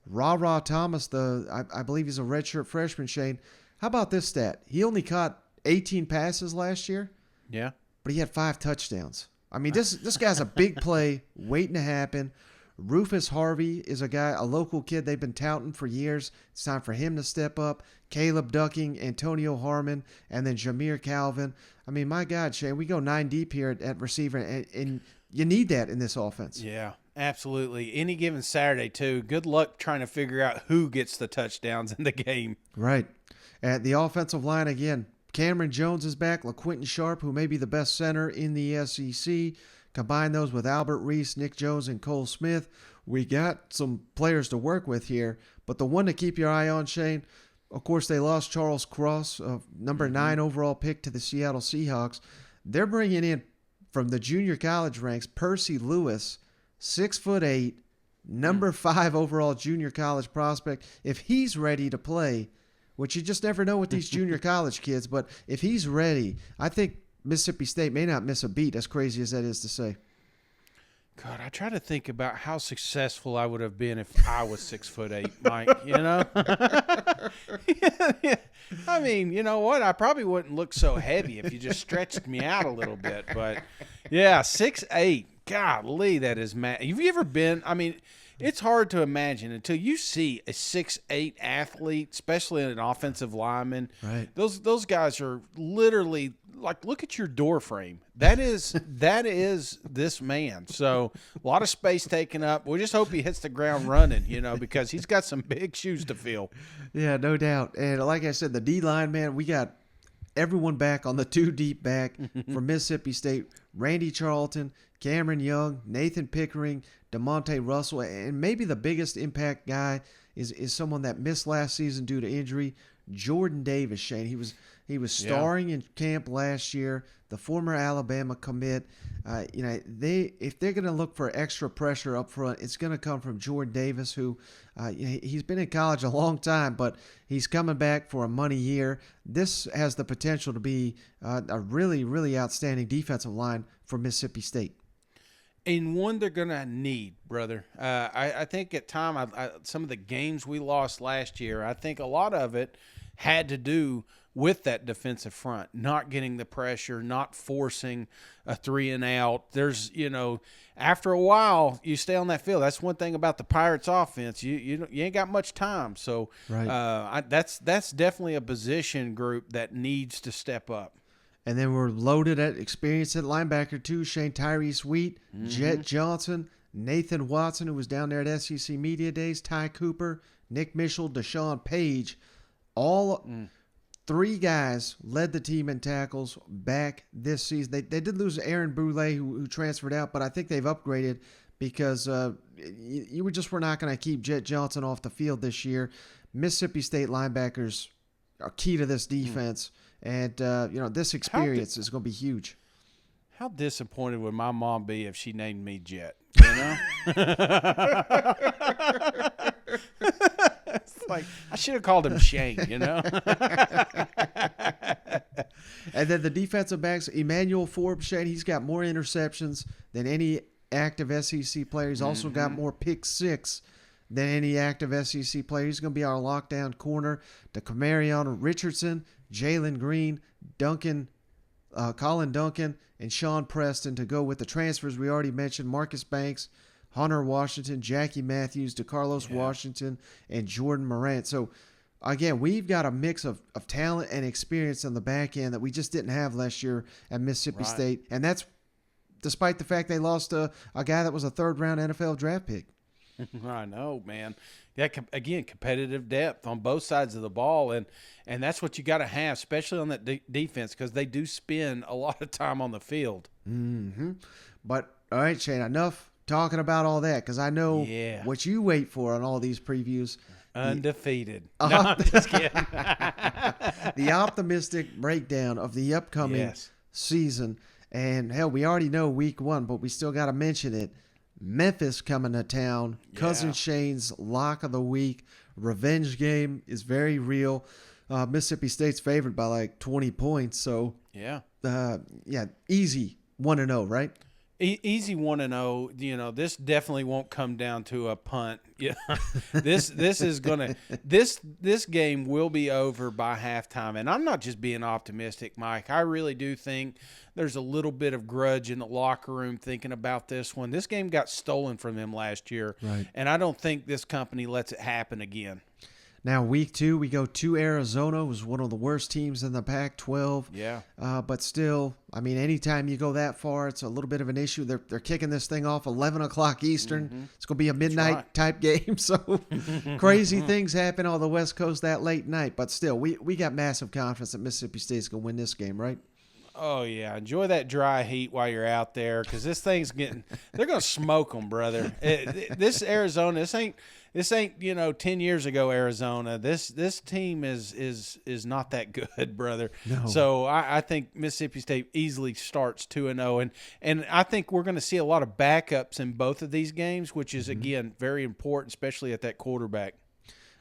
[SPEAKER 1] Ra Thomas, I believe he's a redshirt freshman, Shane. How about this stat? He only caught 18 passes last year.
[SPEAKER 2] Yeah.
[SPEAKER 1] But he had 5 touchdowns. I mean, this guy's a big play waiting to happen. Rufus Harvey is a local kid they've been touting for years. It's time for him to step up. Caleb Ducking, Antonio Harmon, and then Jameer Calvin. I mean, my God, Shane, we go 9 deep here at receiver, and you need that in this offense.
[SPEAKER 2] Yeah, absolutely. Any given Saturday, too. Good luck trying to figure out who gets the touchdowns in the game.
[SPEAKER 1] Right. At the offensive line, again, Cameron Jones is back. LaQuinton Sharp, who may be the best center in the SEC. Combine those with Albert Reese, Nick Jones, and Cole Smith. We got some players to work with here, but the one to keep your eye on, Shane, of course, they lost Charles Cross, number 9 overall pick, to the Seattle Seahawks. They're bringing in, from the junior college ranks, Percy Lewis, 6'8", number 5 overall junior college prospect. If he's ready to play, which you just never know with these junior college kids, but if he's ready, I think Mississippi State may not miss a beat, as crazy as that is to say.
[SPEAKER 2] God, I try to think about how successful I would have been if I was 6'8", Mike, yeah. I mean, you know what? I probably wouldn't look so heavy if you just stretched me out a little bit. But, yeah, 6'8". Golly, that is mad. Have you ever been – I mean, it's hard to imagine until you see a 6'8" athlete, especially an offensive lineman.
[SPEAKER 1] Right.
[SPEAKER 2] Those guys are literally – like, look at your door frame. That is this man. So a lot of space taken up. We just hope he hits the ground running, because he's got some big shoes to fill.
[SPEAKER 1] Yeah, no doubt. And like I said, the D-line, man, we got everyone back on the 2 deep back for Mississippi State. Randy Charlton, Cameron Young, Nathan Pickering, DeMonte Russell, and maybe the biggest impact guy is someone that missed last season due to injury, Jordan Davis, Shane. He was starring in camp last year, the former Alabama commit. If they're going to look for extra pressure up front, it's going to come from Jordan Davis, who he's been in college a long time, but he's coming back for a money year. This has the potential to be a really, really outstanding defensive line for Mississippi State.
[SPEAKER 2] And one they're going to need, brother. I think at some of the games we lost last year, I think a lot of it had to do with that defensive front, not getting the pressure, not forcing a 3 and out. There's, after a while, you stay on that field. That's one thing about the Pirates offense. You ain't got much time. So
[SPEAKER 1] Right.
[SPEAKER 2] that's definitely a position group that needs to step up.
[SPEAKER 1] And then we're loaded at experience at linebacker too. Shane Tyrese Wheat, Jet Johnson, Nathan Watson, who was down there at SEC Media Days, Ty Cooper, Nick Mitchell, Deshaun Page. All 3 guys led the team in tackles back this season. They did lose Aaron Boulay, who transferred out, but I think they've upgraded because you were not going to keep Jet Johnson off the field this year. Mississippi State linebackers are key to this defense. And, this experience is going to be huge.
[SPEAKER 2] How disappointed would my mom be if she named me Jet? It's like, I should have called him Shane,
[SPEAKER 1] And then the defensive backs, Emmanuel Forbes, Shane, he's got more interceptions than any active SEC player. He's also got more pick six than any active SEC player. He's going to be our lockdown corner. DeCamarion Richardson, Jalen Green, Colin Duncan, and Sean Preston to go with the transfers we already mentioned. Marcus Banks, Hunter Washington, Jackie Matthews, DeCarlos Washington, and Jordan Morant. So, again, we've got a mix of talent and experience on the back end that we just didn't have last year at Mississippi State. And that's despite the fact they lost a guy that was a third-round NFL draft pick.
[SPEAKER 2] I know, man. Yeah, again, competitive depth on both sides of the ball, and that's what you got to have, especially on that defense, because they do spend a lot of time on the field.
[SPEAKER 1] Mm-hmm. But, all right, Shane, enough talking about all that, because I know what you wait for on all these previews.
[SPEAKER 2] Undefeated. No, I'm just kidding.
[SPEAKER 1] The optimistic breakdown of the upcoming season. And, hell, we already know week 1, but we still got to mention it. Memphis coming to town. Cousin Shane's lock of the week. Revenge game is very real. Mississippi State's favored by like 20 points. So, easy 1-0, right?
[SPEAKER 2] Easy 1-0. This definitely won't come down to a punt. This is gonna this game will be over by halftime. And I'm not just being optimistic, Mike. I really do think there's a little bit of grudge in the locker room thinking about this one. This game got stolen from them last year, and I don't think this company lets it happen again.
[SPEAKER 1] Now, week 2, we go to Arizona, who's one of the worst teams in the Pac-12.
[SPEAKER 2] Yeah.
[SPEAKER 1] But still, I mean, anytime you go that far, it's a little bit of an issue. They're kicking this thing off 11 o'clock Eastern. It's going to be a midnight type game. So crazy things happen on the West Coast that late night. But still, we got massive confidence that Mississippi State's going to win this game, right?
[SPEAKER 2] Oh, yeah. Enjoy that dry heat while you're out there, because this thing's getting – they're going to smoke them, brother. This Arizona, this ain't 10 years ago Arizona. This team is not that good, brother.
[SPEAKER 1] No.
[SPEAKER 2] So I think Mississippi State easily starts 2-0. And I think we're going to see a lot of backups in both of these games, which is, again, very important, especially at that quarterback.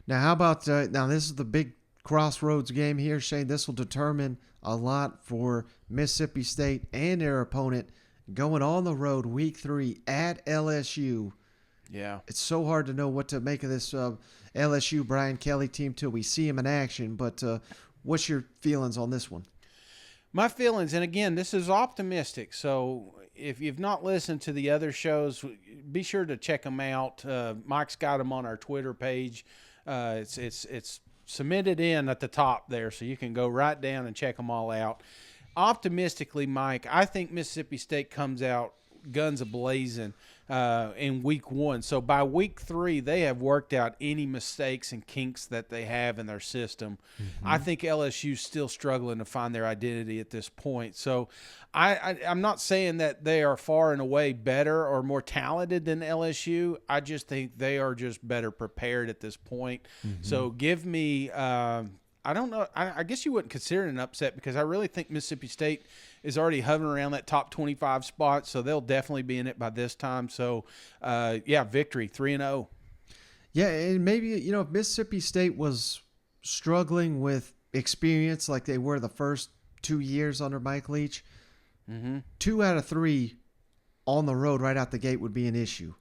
[SPEAKER 1] Now, how about now this is the big crossroads game here, Shane. This will determine a lot for Mississippi State and their opponent going on the road week 3 at LSU.
[SPEAKER 2] Yeah.
[SPEAKER 1] It's so hard to know what to make of this LSU Brian Kelly team till we see him in action. But what's your feelings on this one?
[SPEAKER 2] My feelings, and again, this is optimistic. So if you've not listened to the other shows, be sure to check them out. Mike's got them on our Twitter page. It's submitted in at the top there, so you can go right down and check them all out. Optimistically, Mike, I think Mississippi State comes out guns a-blazing in week 1. So by week 3, they have worked out any mistakes and kinks that they have in their system. I think LSU's still struggling to find their identity at this point. So I'm not saying that they are far and away better or more talented than LSU. I just think they are just better prepared at this point. So give me I don't know. I guess you wouldn't consider it an upset, because I really think Mississippi State is already hovering around that top 25 spot, so they'll definitely be in it by this time. So, victory, 3-0.
[SPEAKER 1] Yeah, and maybe, if Mississippi State was struggling with experience like they were the first 2 years under Mike Leach, 2 out of 3 on the road right out the gate would be an issue.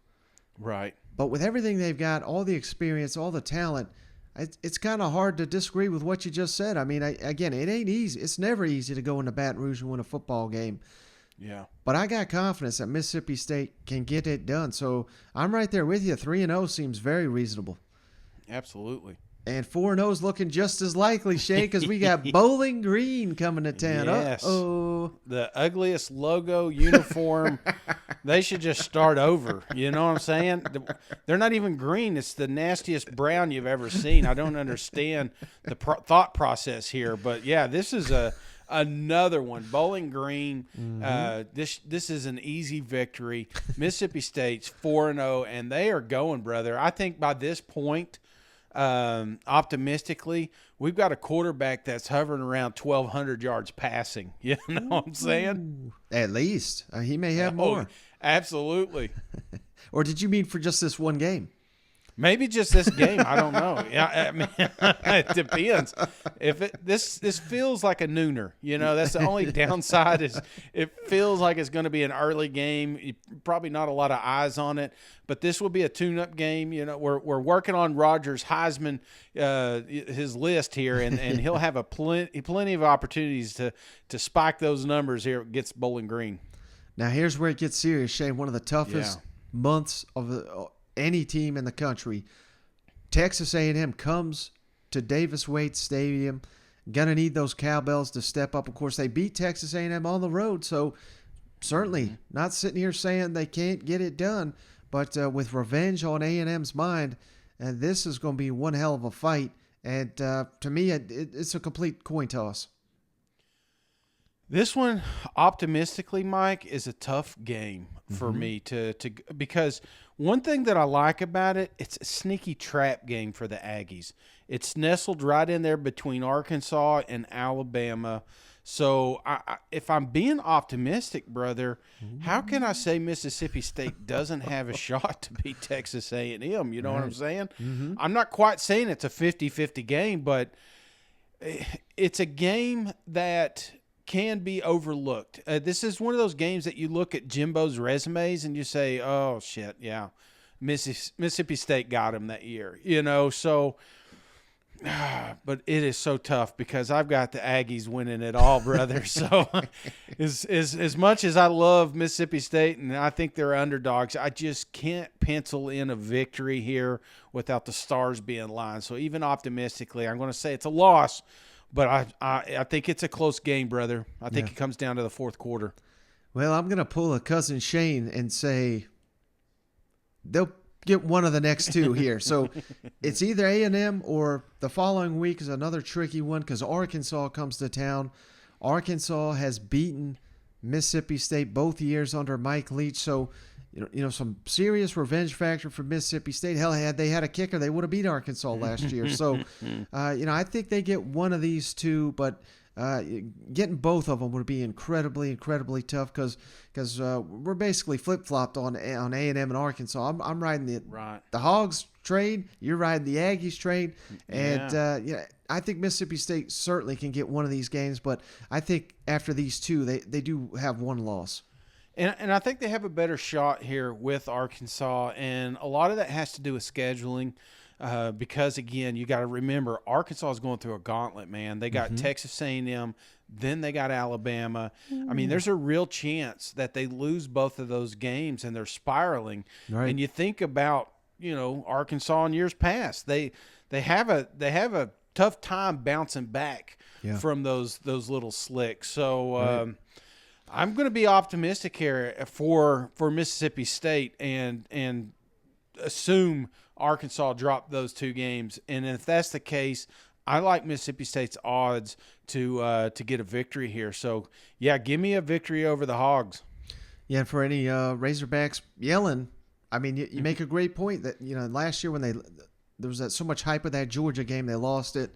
[SPEAKER 2] Right.
[SPEAKER 1] But with everything they've got, all the experience, all the talent, it's kind of hard to disagree with what you just said. I mean, again, it ain't easy. It's never easy to go into Baton Rouge and win a football game.
[SPEAKER 2] Yeah.
[SPEAKER 1] But I got confidence that Mississippi State can get it done. So I'm right there with you. 3-0 seems very reasonable.
[SPEAKER 2] Absolutely.
[SPEAKER 1] And 4-0 is looking just as likely, Shay, because we got Bowling Green coming to town.
[SPEAKER 2] Yes.
[SPEAKER 1] Uh-oh.
[SPEAKER 2] The ugliest logo, uniform. They should just start over. You know what I'm saying? They're not even green. It's the nastiest brown you've ever seen. I don't understand the thought process here. But, yeah, this is another one. Bowling Green, this is an easy victory. Mississippi State's 4-0, and they are going, brother. I think by this point, optimistically, we've got a quarterback that's hovering around 1,200 yards passing. You know what I'm saying?
[SPEAKER 1] At least. He may have more.
[SPEAKER 2] Absolutely.
[SPEAKER 1] Or did you mean for just this one game?
[SPEAKER 2] Maybe just this game. I don't know. Yeah, I mean, it depends. If this feels like a nooner, you know, that's the only downside is it feels like it's going to be an early game. Probably not a lot of eyes on it, but this will be a tune-up game. You know, we're working on Rogers Heisman, his list here, and he'll have plenty of opportunities to spike those numbers here against Bowling Green.
[SPEAKER 1] Now here's where it gets serious, Shane. One of the toughest months of any team in the country. Texas A&M comes to Davis Wade Stadium. Gonna need those cowbells to step up. Of course, they beat Texas A&M on the road, so certainly not sitting here saying they can't get it done. But with revenge on A&M's mind, and this is going to be one hell of a fight. And to me, it's a complete coin toss.
[SPEAKER 2] This one, optimistically, Mike, is a tough game for me to because one thing that I like about it, it's a sneaky trap game for the Aggies. It's nestled right in there between Arkansas and Alabama. So if I'm being optimistic, brother, how can I say Mississippi State doesn't have a shot to beat Texas A&M? You know what I'm saying? I'm not quite saying it's a 50-50 game, but it's a game that can be overlooked. This is one of those games that you look at Jimbo's resumes and you say, oh, shit, yeah, Mississippi State got him that year, you know, so but it is so tough because I've got the Aggies winning it all, brother. So as much as I love Mississippi State and I think they're underdogs, I just can't pencil in a victory here without the stars being lined. So even optimistically, I'm going to say it's a loss. But I think it's a close game, brother. I think it comes down to the fourth quarter.
[SPEAKER 1] Well, I'm going to pull a cousin Shane and say they'll get one of the next two here. So it's either A&M or the following week is another tricky one because Arkansas comes to town. Arkansas has beaten Mississippi State both years under Mike Leach. So, you know, some serious revenge factor for Mississippi State. Hell, had they had a kicker, they would have beat Arkansas last year. So, I think they get one of these two, but getting both of them would be incredibly, incredibly tough because we're basically flip-flopped on A&M and Arkansas. I'm riding the Hogs trade. You're riding the Aggies trade. And, I think Mississippi State certainly can get one of these games, but I think after these two, they do have one loss.
[SPEAKER 2] And I think they have a better shot here with Arkansas, and a lot of that has to do with scheduling because, again, you got to remember Arkansas is going through a gauntlet, man. They got Texas A&M, then they got Alabama. I mean, there's a real chance that they lose both of those games, and they're spiraling. Right. And you think about, Arkansas in years past, they have a tough time bouncing back from those little slicks. So I'm going to be optimistic here for Mississippi State and assume Arkansas dropped those two games. And if that's the case, I like Mississippi State's odds to get a victory here. So, yeah, give me a victory over the Hogs.
[SPEAKER 1] Yeah, and for any Razorbacks yelling, I mean, you make a great point that, last year when there was so much hype of that Georgia game, they lost it.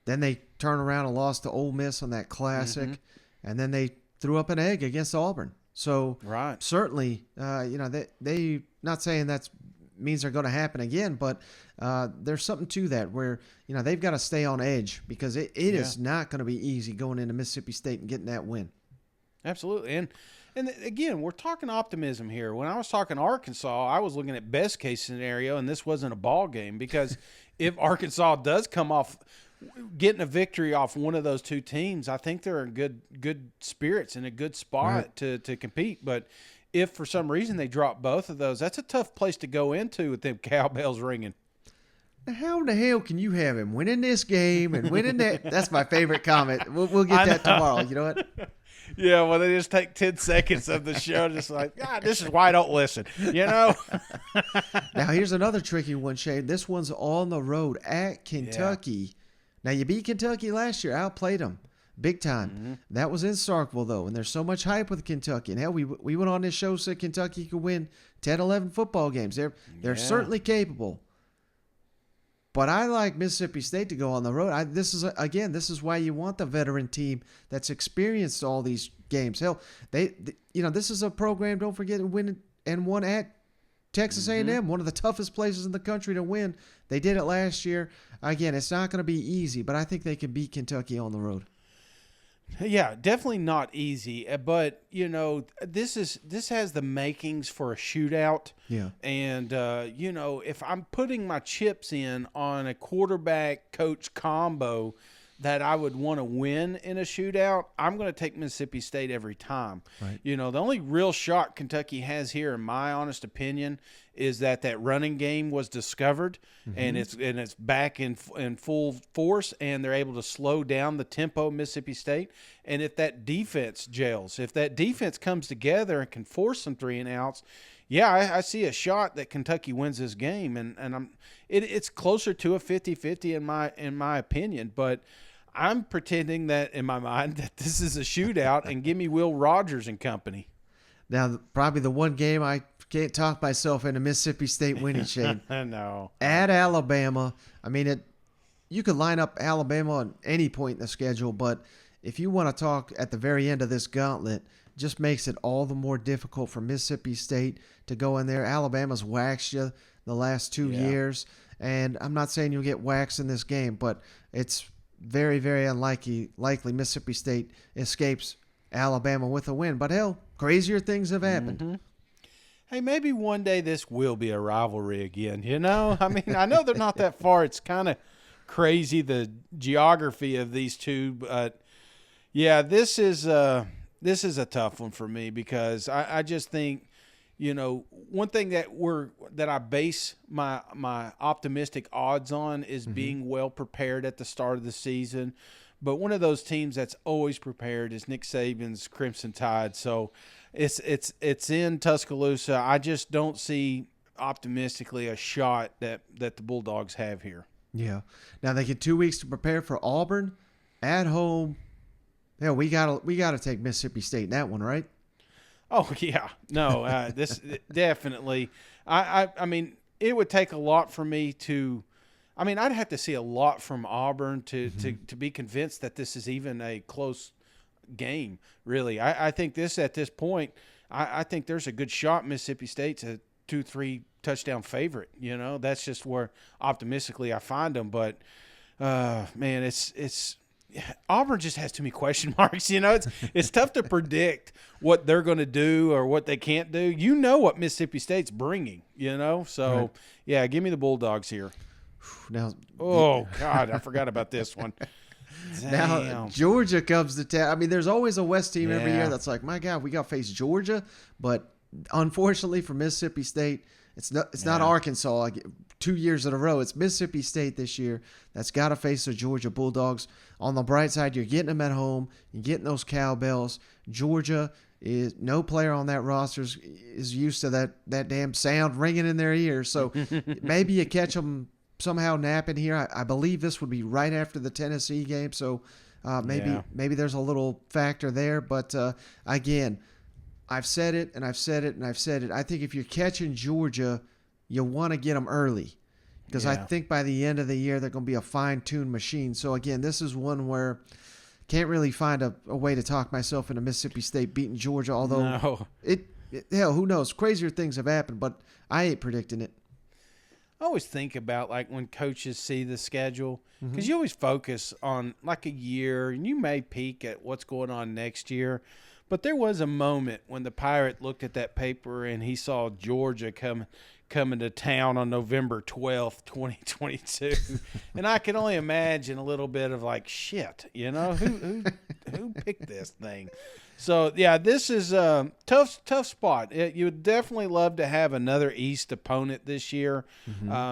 [SPEAKER 1] Then they turned around and lost to Ole Miss on that classic. And then they threw up an egg against Auburn. So certainly, they not saying that means they're going to happen again, but there's something to that where, they've got to stay on edge because it is not going to be easy going into Mississippi State and getting that win.
[SPEAKER 2] Absolutely. And again, we're talking optimism here. When I was talking Arkansas, I was looking at best case scenario, and this wasn't a ball game, because if Arkansas does come off getting a victory off one of those two teams, I think they're in good spirits and a good spot to compete. But if for some reason they drop both of those, that's a tough place to go into with them cowbells ringing.
[SPEAKER 1] How in the hell can you have him winning this game and winning that? That's my favorite comment. We'll get that tomorrow. You know what?
[SPEAKER 2] Yeah, well, they just take 10 seconds of the show, just like, God, this is why I don't listen, you know?
[SPEAKER 1] Now, here's another tricky one, Shane. This one's on the road at Kentucky. Yeah. Now, you beat Kentucky last year, outplayed them big time. Mm-hmm. That was in Starkville, though, and there's so much hype with Kentucky. And hell, we went on this show, said Kentucky could win 10, 11 football games. They're certainly capable. But I like Mississippi State to go on the road. This is why you want the veteran team that's experienced all these games. Hell, this is a program. Don't forget to win and won at Texas A&M, one of the toughest places in the country to win. They did it last year. Again, it's not going to be easy, but I think they can beat Kentucky on the road.
[SPEAKER 2] Yeah, definitely not easy, but this has the makings for a shootout.
[SPEAKER 1] Yeah,
[SPEAKER 2] and if I'm putting my chips in on a quarterback coach combo that I would want to win in a shootout, I'm going to take Mississippi State every time.
[SPEAKER 1] Right.
[SPEAKER 2] The only real shot Kentucky has here, in my honest opinion, is that running game was discovered, and it's back in full force, and they're able to slow down the tempo of Mississippi State. And if that defense gels, if that defense comes together and can force some 3-and-outs, yeah, I see a shot that Kentucky wins this game, and it's closer to a 50-50 in my opinion, but I'm pretending that in my mind that this is a shootout, and give me Will Rogers and company.
[SPEAKER 1] Now, probably the one game I can't talk myself into Mississippi State winning, Shane.
[SPEAKER 2] No.
[SPEAKER 1] At Alabama. I mean, you could line up Alabama on any point in the schedule, but if you want to talk at the very end of this gauntlet, just makes it all the more difficult for Mississippi State to go in there. Alabama's waxed you the last 2 years, and I'm not saying you'll get waxed in this game, but it's very, very likely Mississippi State escapes Alabama with a win. But hell, crazier things have happened.
[SPEAKER 2] Mm-hmm. Hey, maybe one day this will be a rivalry again, I mean, I know they're not that far. It's kind of crazy, the geography of these two, but yeah, this is a tough one for me, because I just think, one thing that I base my optimistic odds on is being well prepared at the start of the season. But one of those teams that's always prepared is Nick Saban's Crimson Tide. So it's in Tuscaloosa. I just don't see optimistically a shot that the Bulldogs have here.
[SPEAKER 1] Yeah. Now they get 2 weeks to prepare for Auburn at home. Yeah, we gotta take Mississippi State in that one, right?
[SPEAKER 2] Oh yeah, no, this definitely. I mean, it would take a lot for me to. I mean, I'd have to see a lot from Auburn to be convinced that this is even a close game. Really, I think at this point, I think there's a good shot Mississippi State's a 2-3 touchdown favorite. That's just where optimistically I find them. But man, it's. Auburn just has too many question marks. It's tough to predict what they're going to do or what they can't do. What Mississippi State's bringing, So,
[SPEAKER 1] right.
[SPEAKER 2] Yeah, give me the Bulldogs here.
[SPEAKER 1] Now,
[SPEAKER 2] God, I forgot about this one.
[SPEAKER 1] Now, Georgia comes to town. I mean, there's always a West team every year that's like, my God, we got to face Georgia. But unfortunately for Mississippi State, it's not Arkansas 2 years in a row. It's Mississippi State this year that's got to face the Georgia Bulldogs. On the bright side, you're getting them at home. You're getting those cowbells. Georgia is no player on that roster is used to that damn sound ringing in their ears. So maybe you catch them somehow napping here. I believe this would be right after the Tennessee game. So maybe there's a little factor there. But again, I've said it and I've said it and I've said it. I think if you're catching Georgia, you want to get them early, because I think by the end of the year they're going to be a fine-tuned machine. So again, this is one where can't really find a way to talk myself into Mississippi State beating Georgia. Although hell, who knows? Crazier things have happened, but I ain't predicting it.
[SPEAKER 2] I always think about when coaches see the schedule, because you always focus on a year, and you may peek at what's going on next year. But there was a moment when the Pirate looked at that paper and he saw Georgia coming to town on November 12th, 2022. And I can only imagine a little bit of like, shit, you know, who picked this thing? So, yeah, this is a tough spot. You would definitely love to have another East opponent this year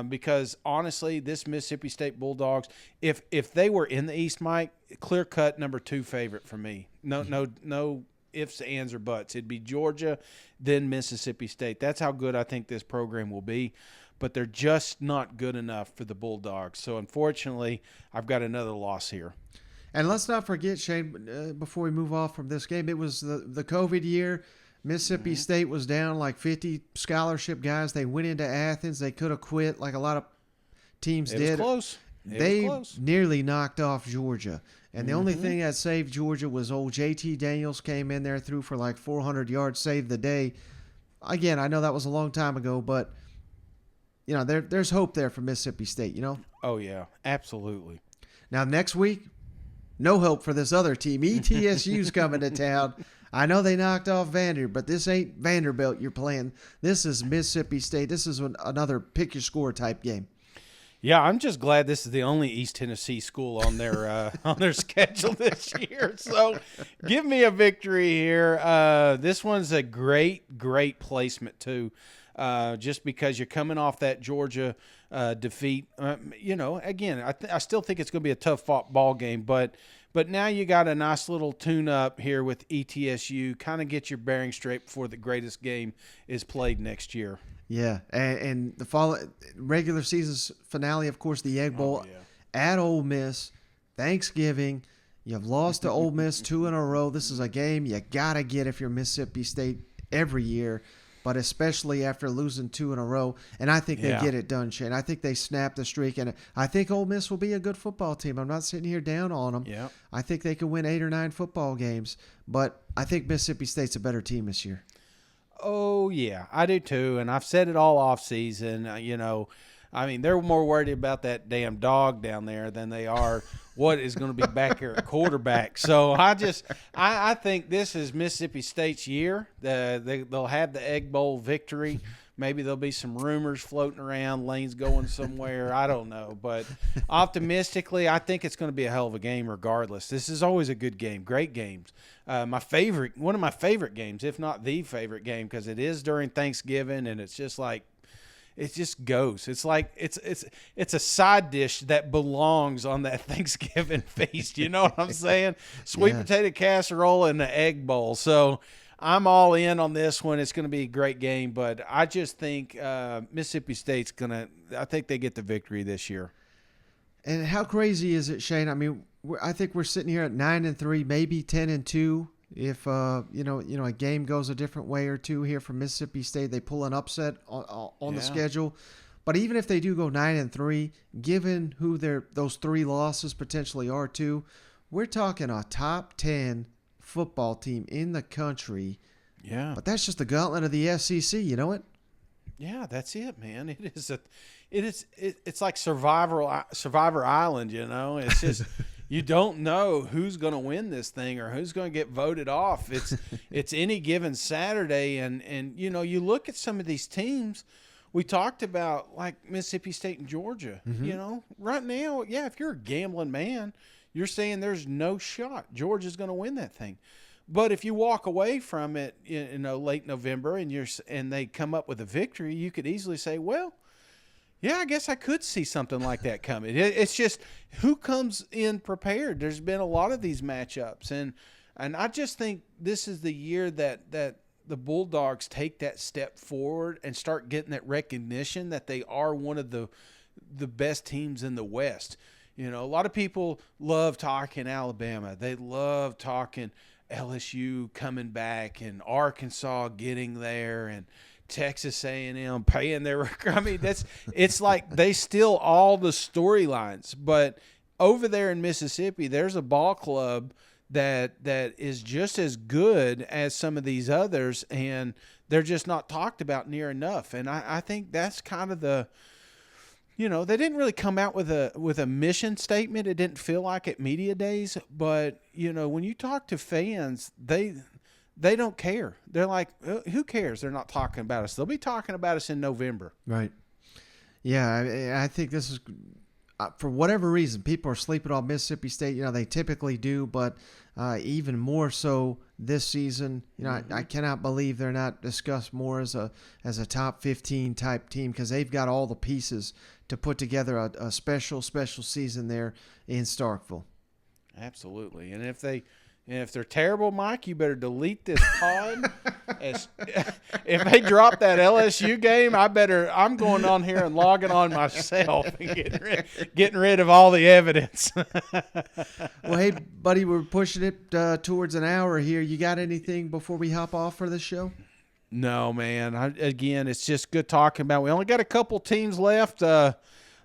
[SPEAKER 2] because, honestly, this Mississippi State Bulldogs, if they were in the East, Mike, clear-cut number 2 favorite for me. No ifs, ands, or buts. It'd be Georgia, then Mississippi State. That's how good I think this program will be. But they're just not good enough for the Bulldogs. So, unfortunately, I've got another loss here.
[SPEAKER 1] And let's not forget, Shane, before we move off from this game, it was the COVID year. Mississippi State was down like 50 scholarship guys. They went into Athens. They could have quit like a lot of teams did.
[SPEAKER 2] It was close.
[SPEAKER 1] They nearly knocked off Georgia. And the only thing that saved Georgia was old JT Daniels came in there, threw for like 400 yards, saved the day. Again, I know that was a long time ago, but, you know, there's hope there for Mississippi State, you know?
[SPEAKER 2] Oh, yeah, absolutely.
[SPEAKER 1] Now, next week, no hope for this other team. ETSU's coming to town. I know they knocked off Vanderbilt, but this ain't Vanderbilt you're playing. This is Mississippi State. This is another pick-your-score type game.
[SPEAKER 2] Yeah, I'm just glad this is the only East Tennessee school on their schedule this year. So give me a victory here. This one's a great placement, too, just because you're coming off that Georgia defeat. You know, again, I still think it's going to be a tough ball game, but now you got a nice little tune-up here with ETSU. Kind of get your bearing straight before the greatest game is played next year.
[SPEAKER 1] Yeah, and the regular season's finale, of course, the Egg Bowl at Ole Miss. Thanksgiving, you've lost to Ole Miss 2 in a row. This is a game you got to get if you're Mississippi State every year, but especially after losing 2 in a row. And I think they get it done, Shane. I think they snap the streak, and I think Ole Miss will be a good football team. I'm not sitting here down on them.
[SPEAKER 2] Yeah.
[SPEAKER 1] I think they can win 8 or 9 football games, but I think Mississippi State's a better team this year.
[SPEAKER 2] Oh, yeah, I do too, and I've said it all off season. You know, I mean, they're more worried about that damn dog down there than they are what is going to be back here at quarterback. So I think this is Mississippi State's year. They'll have the Egg Bowl victory. Maybe there'll be some rumors floating around, Lane's going somewhere. I don't know. But optimistically, I think it's going to be a hell of a game regardless. This is always a good game, great games. One of my favorite games, if not the favorite game, because it is during Thanksgiving, and it's just like, it just goes. It's like it's a side dish that belongs on that Thanksgiving feast. You know what I'm saying? Sweet potato casserole and the Egg Bowl. So I'm all in on this one. It's going to be a great game, but I just think Mississippi State's I think they get the victory this year.
[SPEAKER 1] And how crazy is it, Shane? I mean, I think we're sitting here at 9-3, maybe 10-2. If you know a game goes a different way or two here from Mississippi State, they pull an upset on the schedule. But even if they do go 9-3, given who those 3 losses potentially are to, we're talking a top 10 football team in the country.
[SPEAKER 2] Yeah.
[SPEAKER 1] But that's just the gauntlet of the SEC, you know it?
[SPEAKER 2] Yeah, that's it, man. It's like Survivor Island, you know. It's just you don't know who's going to win this thing or who's going to get voted off. It's any given Saturday, and you know, you look at some of these teams we talked about, like Mississippi State and Georgia. You know, right now, yeah, if you're a gambling man, you're saying there's no shot Georgia's going to win that thing. But if you walk away from it, you know, late November and they come up with a victory, you could easily say, well, yeah, I guess I could see something like that coming. It's just who comes in prepared. There's been a lot of these matchups, and I just think this is the year that the Bulldogs take that step forward and start getting that recognition that they are one of the best teams in the West. You know, a lot of people love talking Alabama. They love talking LSU coming back and Arkansas getting there and Texas A&M paying their – I mean, it's like they steal all the storylines. But over there in Mississippi, there's a ball club that is just as good as some of these others, and they're just not talked about near enough. And I think that's kind of the – you know, they didn't really come out with a mission statement. It didn't feel like at media days, but you know, when you talk to fans, they they don't care. They're like, who cares? They're not talking about us. They'll be talking about us in November.
[SPEAKER 1] Right. Yeah, I think this is, for whatever reason, people are sleeping on Mississippi State. You know, they typically do, but even more so this season. You know, I cannot believe they're not discussed more as a top 15 type team, because they've got all the pieces to put together a special season there in Starkville.
[SPEAKER 2] Absolutely. And if they're terrible, Mike, you better delete this pod. If they drop that LSU game, I'm going on here and logging on myself and getting rid of all the evidence.
[SPEAKER 1] Well, hey, buddy, we're pushing it towards an hour here. You got anything before we hop off for the show?
[SPEAKER 2] No, man. Again, it's just good talking about. We only got a couple teams left.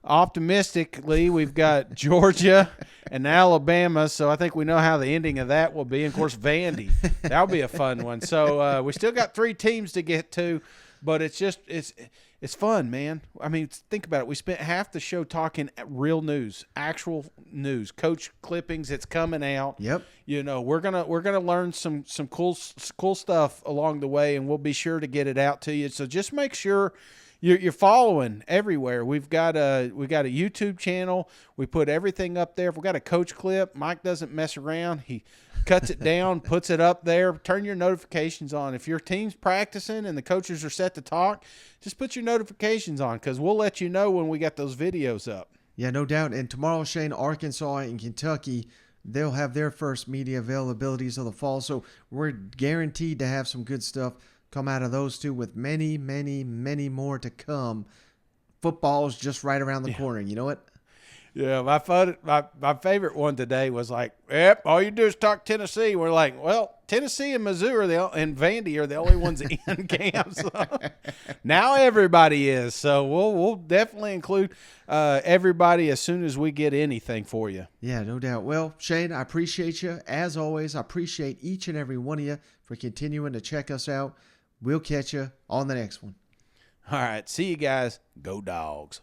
[SPEAKER 2] Optimistically, we've got Georgia and Alabama, so I think we know how the ending of that will be. And, of course, Vandy. That'll be a fun one. So we still got 3 teams to get to, but it's fun, man. I mean, think about it. We spent half the show talking real news, actual news, coach clippings. It's coming out.
[SPEAKER 1] Yep.
[SPEAKER 2] You know, we're gonna learn some cool stuff along the way, and we'll be sure to get it out to you. So just make sure you're following everywhere. We've got a YouTube channel. We put everything up there. If we got a coach clip, Mike doesn't mess around. He cuts it down, puts it up there. Turn your notifications on. If your team's practicing and the coaches are set to talk, just put your notifications on, because we'll let you know when we got those videos up.
[SPEAKER 1] Yeah, no doubt. And tomorrow, Shane, Arkansas and Kentucky, they'll have their first media availabilities of the fall. So we're guaranteed to have some good stuff come out of those two, with many, many, many more to come. Football's just right around the corner. You know what?
[SPEAKER 2] Yeah, my favorite one today was like, yep, all you do is talk Tennessee. We're like, well, Tennessee and Mizzou and Vandy are the only ones in camp. So now everybody is. So we'll definitely include everybody as soon as we get anything for you.
[SPEAKER 1] Yeah, no doubt. Well, Shane, I appreciate you. As always, I appreciate each and every one of you for continuing to check us out. We'll catch you on the next one.
[SPEAKER 2] All right. See you guys. Go Dogs.